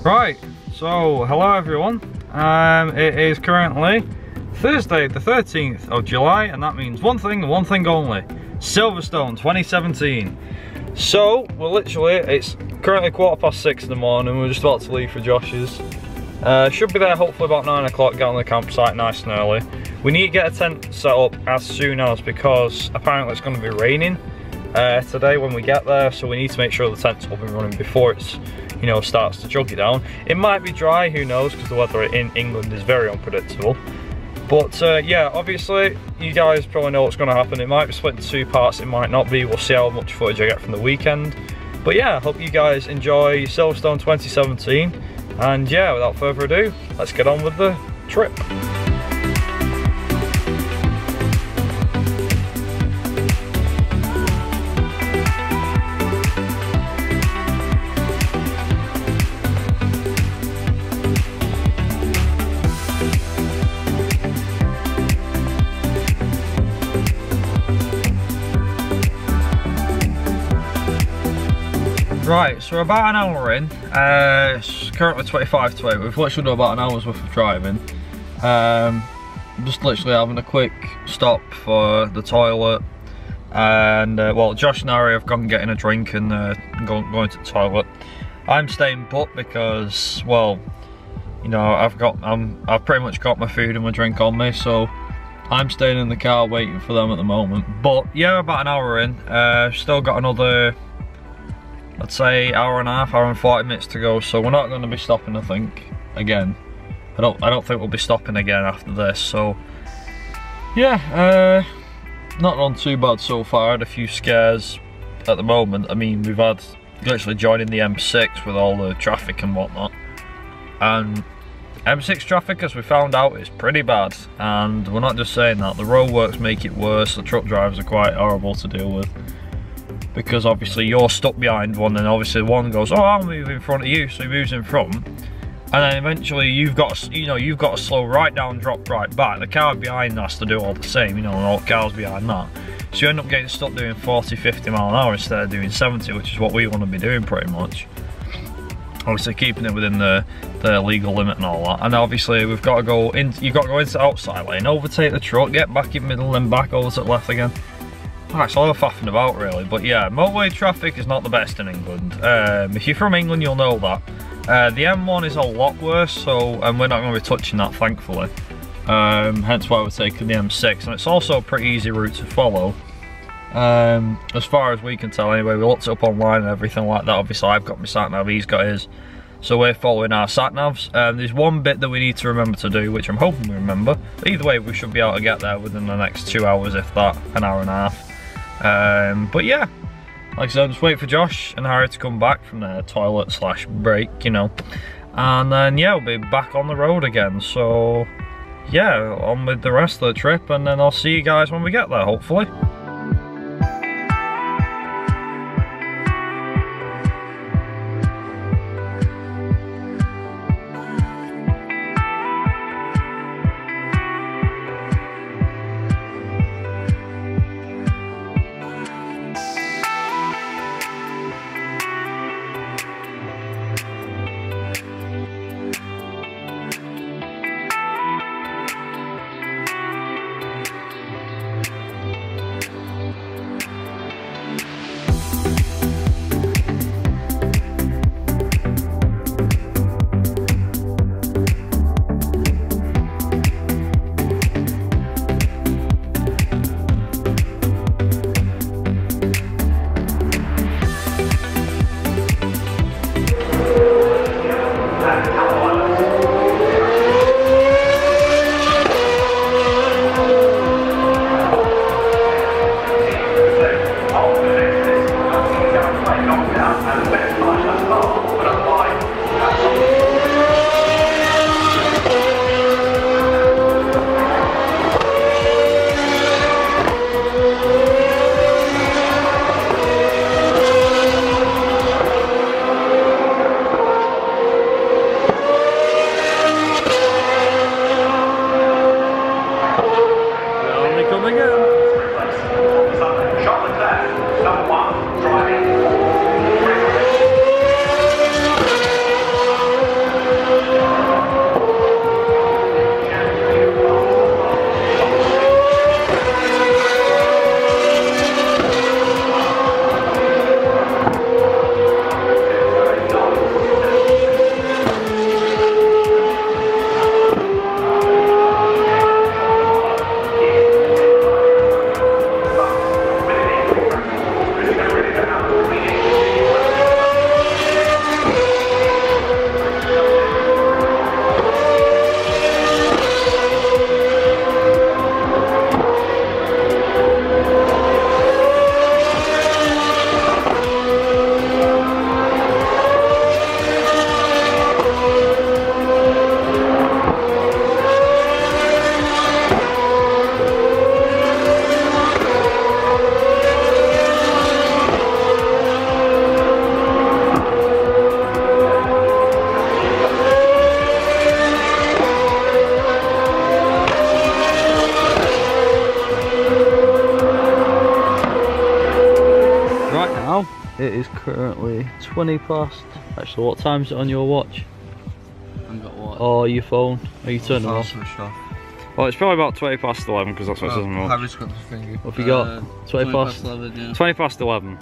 Right, so hello everyone. It is currently Thursday the 13th of July, and that means one thing and one thing only: Silverstone 2017. So we're literally, it's currently 6:15 in the morning. We're just about to leave for Josh's. Should be there hopefully about 9 o'clock, get on the campsite nice and early. We need to get a tent set up as soon as, because apparently it's going to be raining today when we get there, so we need to make sure the tent's up and running before it's, you know, starts to juggy down. It might be dry, who knows, because the weather in England is very unpredictable. But yeah, obviously you guys probably know what's going to happen. It might be split into two parts, it might not be. We'll see how much footage I get from the weekend. But yeah, I hope you guys enjoy Silverstone 2017. And yeah, without further ado, let's get on with the trip. Right, so we're about an hour in. It's currently 25 to 8. We've literally done about an hour's worth of driving. Just literally having a quick stop for the toilet. And well, Josh and Harry have gone getting a drink and going to the toilet. I'm staying put because, well, you know, I've pretty much got my food and my drink on me, so I'm staying in the car waiting for them at the moment. But yeah, about an hour in. Still got another, I'd say, hour and a half, hour and 40 minutes to go, so we're not going to be stopping, I think, again. I don't think we'll be stopping again after this, so yeah, not done too bad so far. I had a few scares at the moment. I mean, we've had literally joining the M6 with all the traffic and whatnot, and M6 traffic, as we found out, is pretty bad. And we're not just saying that, the roadworks make it worse. The truck drivers are quite horrible to deal with, because obviously you're stuck behind one, and obviously one goes, oh, I'll move in front of you, so he moves in front, and then eventually you've got to slow right down, drop right back. The car behind has to do all the same, you know, and all cars behind that, so you end up getting stuck doing 40-50 mile an hour instead of doing 70, which is what we want to be doing pretty much. Obviously keeping it within the legal limit and all that. And obviously we've got to go in, you've got to go into the outside lane, overtake the truck, get back in middle, then back over to the left again. It's all faffing about really, but yeah, motorway traffic is not the best in England. If you're from England, you'll know that. The M1 is a lot worse, so, and we're not going to be touching that, thankfully. Hence why we're taking the M6, and it's also a pretty easy route to follow. As far as we can tell anyway. We looked it up online and everything like that. Obviously I've got my sat-nav, he's got his, so we're following our sat-navs. There's one bit that we need to remember to do, which I'm hoping we remember. But either way, we should be able to get there within the next 2 hours, if that, an hour and a half. But yeah, like I said, just wait for Josh and Harry to come back from their toilet / break, you know, and then yeah, we'll be back on the road again. So yeah, on with the rest of the trip, and then I'll see you guys when we get there, hopefully. It is currently 20 past. Actually, what time is it on your watch? I've got what? Or your phone? Are you turning off? Switched off. Well, it's probably about 20 past 11 because that's what it says on the watch. Harry's got the finger. What have you got? 20 past 11, yeah. 20 past 11.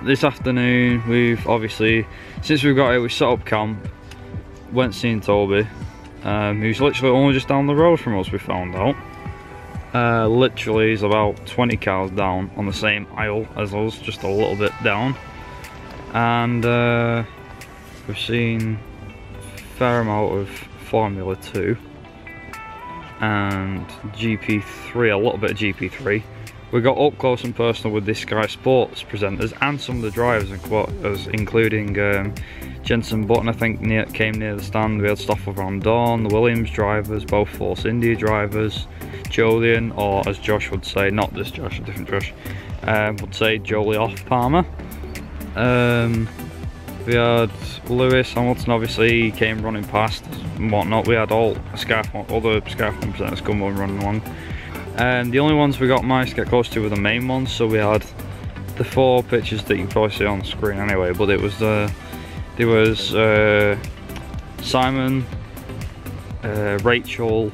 This afternoon, we've obviously, since we got here, we set up camp, went seeing Toby, who's literally only just down the road from us, we found out. Literally, he's about 20 cars down on the same aisle as us, just a little bit down. And we've seen a fair amount of Formula 2 and GP3, a little bit of GP3. We got up close and personal with the Sky Sports presenters and some of the drivers, including Jenson Button, I think, came near the stand. We had stuff with Van Dorn, the Williams drivers, both Force India drivers, Jolyon, or as Josh would say, not this Josh, a different Josh, would say Jolie off Palmer. We had Lewis Hamilton, obviously, he came running past and whatnot. We had all other Skyform presenters come on running along. The only ones we got managed to get close to were the main ones, so we had the 4 pictures that you can probably see on the screen anyway, but it was there was Simon, Rachel,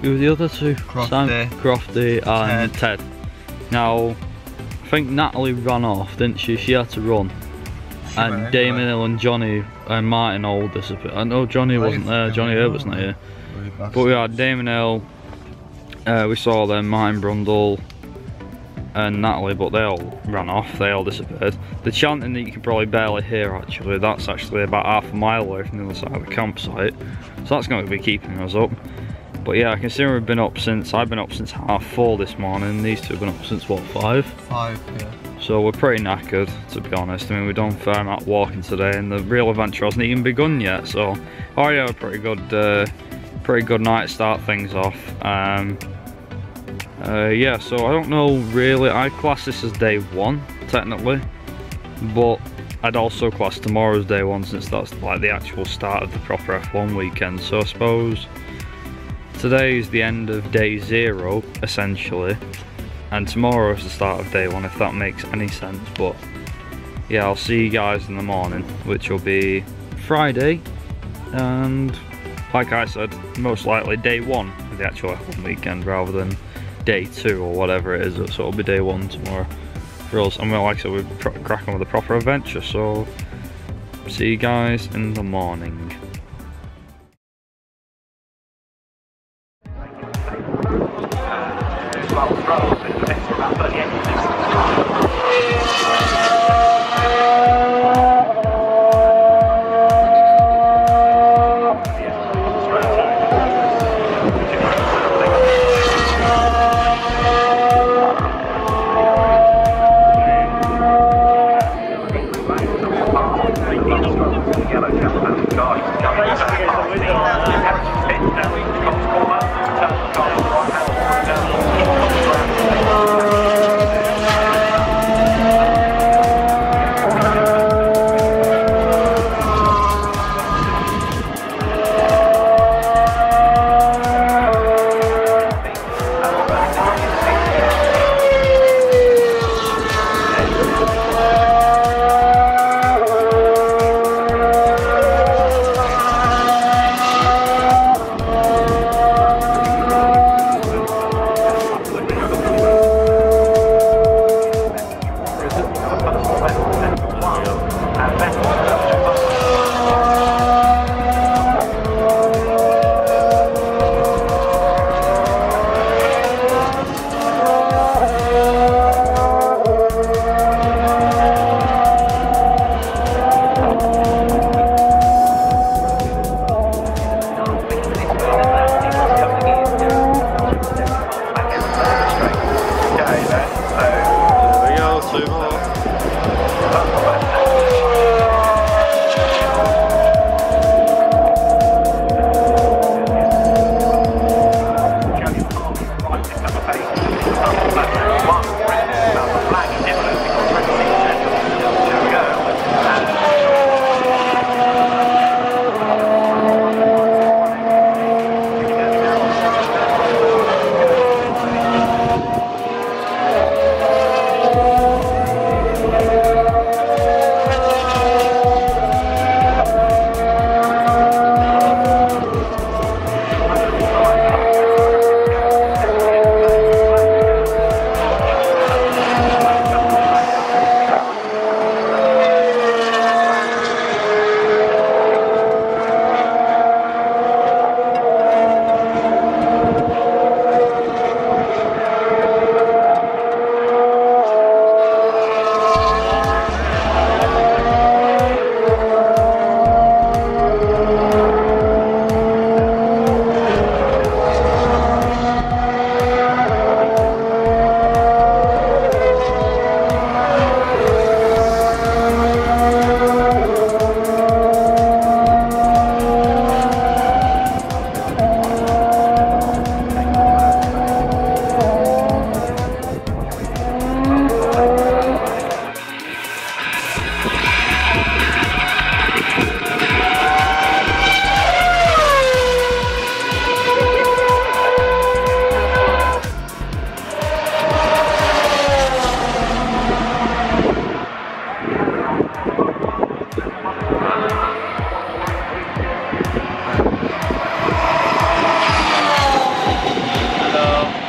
who were the other 2? Crofty and Ted. Now, I think Natalie ran off, didn't she? She had to run. And Damon Hill and Johnny and Martin all disappeared. I know Johnny wasn't there, Johnny Herbert's not here. But we had Damon Hill, we saw them, Martin Brundle and Natalie, but they all ran off, they all disappeared. The chanting that you can probably barely hear actually, that's actually about half a mile away from the other side of the campsite. So that's going to be keeping us up. But yeah, considering we've been up since, I've been up since 4:30 this morning, these 2 have been up since what, 5? 5, yeah. So we're pretty knackered, to be honest. I mean, we've done a fair amount of walking today and the real adventure hasn't even begun yet, so already had a pretty good night to start things off. Yeah, so I don't know really, I class this as day 1 technically, but I'd also class tomorrow as day 1 since that's like the actual start of the proper F1 weekend. So I suppose today is the end of day 0 essentially, and tomorrow is the start of day 1, if that makes any sense. But yeah, I'll see you guys in the morning, which will be Friday, and like I said, most likely day 1 of the actual F1 weekend rather than day 2 or whatever it is. So it'll be day 1 tomorrow for us. And like I said, we're cracking with a proper adventure, so see you guys in the morning.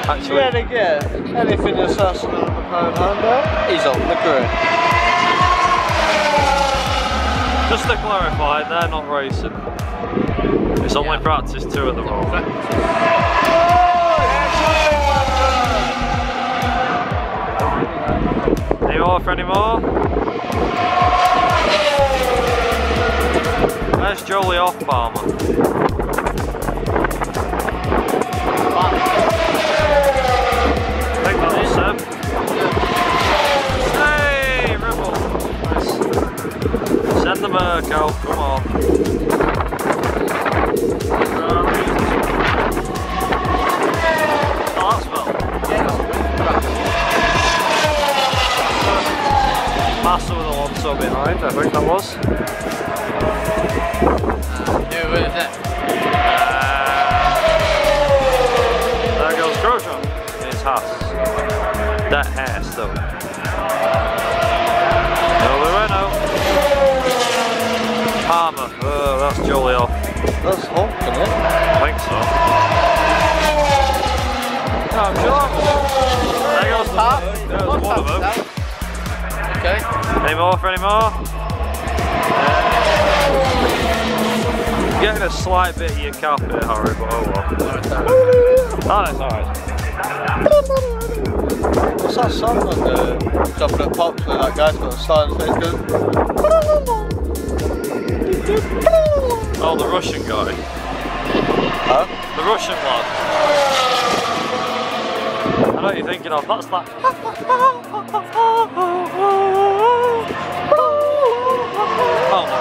Actually, Yeah, they get anything that's less than £1 handle, he's on the grid. just to clarify, they're not racing. It's only practice 2 at the moment. Any more for any more? Where's Jolie off, Palmer? I think that was Seb. Hey, Ripple! Nice. Send the Merc out, come on. Oh, that's well. Master with a Alonso behind, I think that was. There goes Grosjean in his Haas. That hair still. Renault. Palmer, that's Jolie off. That's Hulk, isn't it? I think so. No, I'm sure. There goes Pat. There's one of them. Okay. Any more for any more? Getting a slight bit of your cap here, Harry, but oh well. Oh, it's alright. What's that song on the Chocolate Pops where that guy's got a silent face goes? Oh, the Russian guy. Huh? The Russian lad. I know what you're thinking of, that's that. Oh,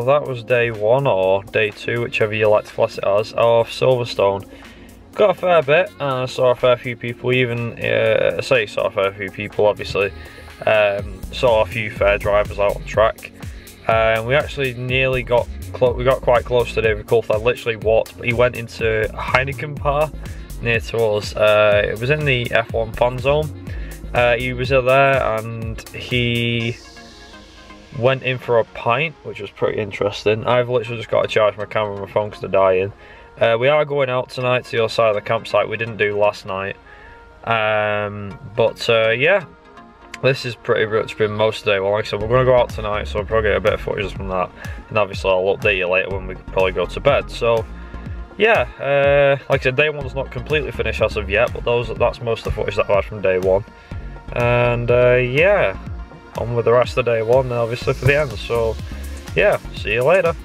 that was day 1 or day 2, whichever you like to class it as, of Silverstone. Got a fair bit, saw a fair few people, even, saw a fair few people obviously, saw a few fair drivers out on track. We actually nearly got quite close to David Coulthard. Literally walked, he went into a Heineken bar near to us. It was in the F1 fan zone. He was there and he went in for a pint, which was pretty interesting. I've literally just got to charge my camera and my phone because they're dying. We are going out tonight to the other side of the campsite. We didn't do last night. Yeah, this is pretty much been most of the day. Well, like I said, we're going to go out tonight, so I'll probably get a bit of footage from that. And obviously I'll update you later when we probably go to bed. So yeah, like I said, day 1's not completely finished as of yet, but that's most of the footage that I had from day 1. And yeah, on with the rest of day 1 and obviously for the end. So yeah, see you later.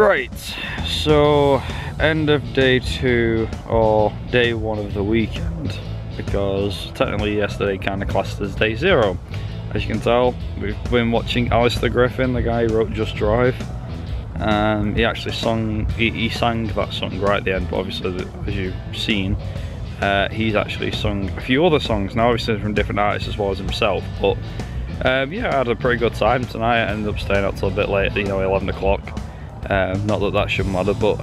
Right, so end of day 2 or day 1 of the weekend, because technically yesterday kind of classed as day 0. As you can tell, we've been watching Alistair Griffin, the guy who wrote Just Drive. He actually sang that song right at the end, but obviously as you've seen, he's actually sung a few other songs, now obviously from different artists as well as himself. But yeah, I had a pretty good time tonight. I ended up staying up till a bit late, you know, 11 o'clock. Not that that should matter, but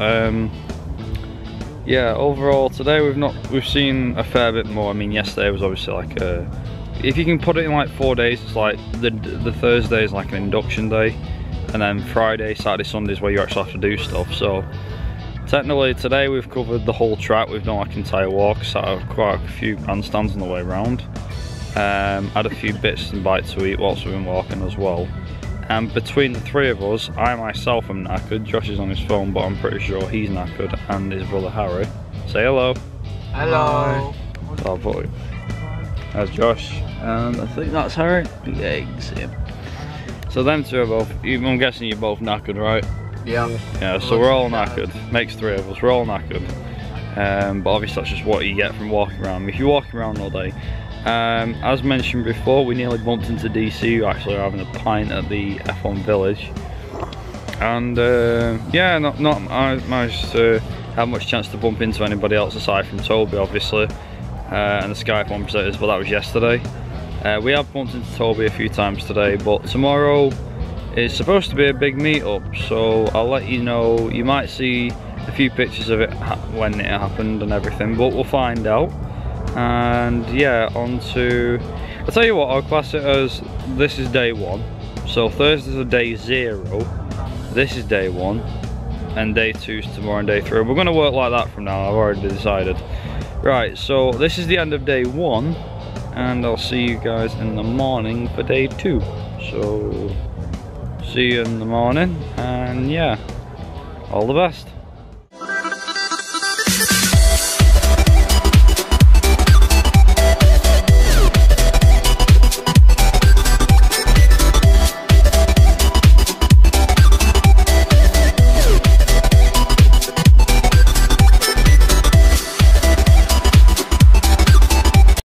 yeah, overall today we've seen a fair bit more. I mean, yesterday was obviously like if you can put it in like 4 days, it's like the Thursday is like an induction day, and then Friday, Saturday, Sunday is where you actually have to do stuff. So technically today we've covered the whole track. We've done like entire walks, sat at quite a few bandstands on the way around. Had a few bits and bites to eat whilst we've been walking as well. And between the 3 of us, I myself am knackered. Josh is on his phone, but I'm pretty sure he's knackered, and his brother Harry. Say hello. Hello. Oh boy. That's Josh, and I think that's Harry. Yeah, you can see him. So them 2 are both, I'm guessing you're both knackered, right? Yeah. Yeah, so we're all knackered. Makes 3 of us, we're all knackered. But obviously that's just what you get from walking around. If you're walking around all day, as mentioned before, we nearly bumped into DC, who actually are having a pint at the F1 Village. And yeah, I managed to have much chance to bump into anybody else aside from Toby, obviously, and the Sky F1 presenters, but that was yesterday. We have bumped into Toby a few times today, but tomorrow is supposed to be a big meet-up, so I'll let you know. You might see a few pictures of it when it happened and everything, but we'll find out. And yeah, on to, I'll tell you what, I'll class it as, this is day 1, so Thursday's a day 0, this is day 1, and day 2 is tomorrow and day 3. We're going to work like that from now, I've already decided. Right, so this is the end of day 1, and I'll see you guys in the morning for day 2. So, see you in the morning, and yeah, all the best.